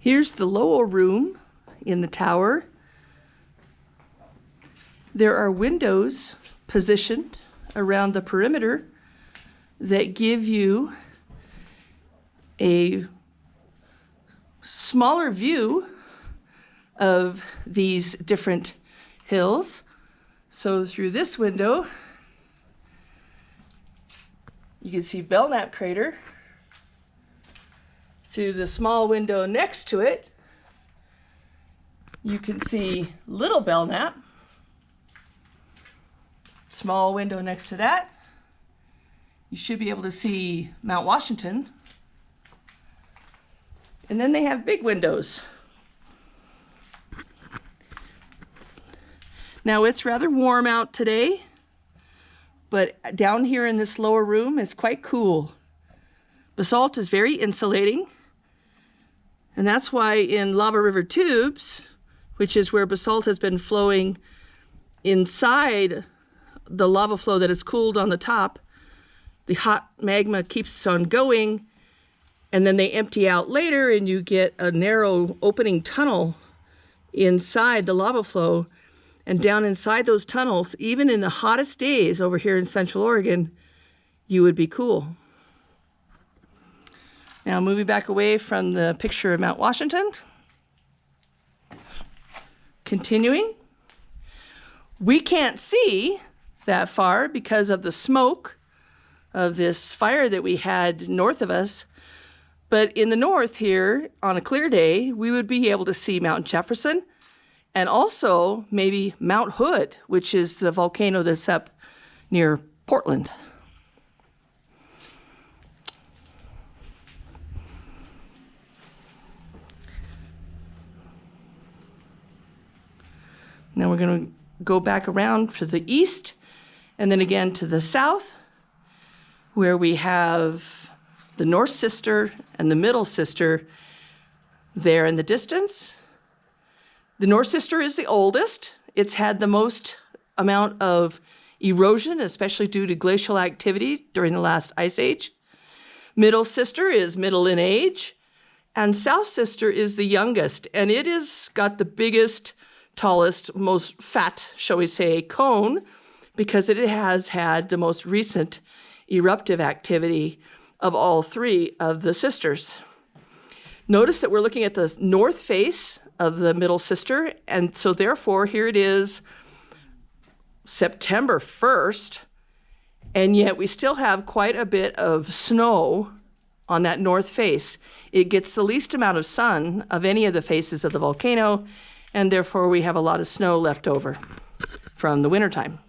Here's the lower room in the tower. There are windows positioned around the perimeter that give you a smaller view of these different hills. So through this window, you can see Belknap crater. Through the small window next to it, you can see Little Belknap. Small window next to that. You should be able to see Mount Washington. And then they have big windows. Now it's rather warm out today, but down here in this lower room it's quite cool. Basalt is very insulating, and that's why in lava river tubes, which is where basalt has been flowing inside the lava flow that is cooled on the top, the hot magma keeps on going, and then they empty out later and you get a narrow opening tunnel inside the lava flow. And down inside those tunnels, even in the hottest days over here in Central Oregon, you would be cool. Now moving back away from the picture of Mount Washington. Continuing. We can't see that far because of the smoke of this fire that we had north of us. But in the north here, on a clear day, we would be able to see Mount Jefferson and also maybe Mount Hood, which is the volcano that's up near Portland. Now we're going to go back around to the east and then again to the south, where we have the North Sister and the Middle Sister there in the distance. The North Sister is the oldest. It's had the most amount of erosion, especially due to glacial activity during the last ice age. Middle Sister is middle in age, and South Sister is the youngest, and it has got the biggest, tallest, most fat, shall we say, cone, because it has had the most recent eruptive activity of all three of the sisters. Notice that we're looking at the north face of the Middle Sister, and so therefore here it is September 1st, and yet we still have quite a bit of snow on that north face. It gets the least amount of sun of any of the faces of the volcano, and therefore we have a lot of snow left over from the wintertime.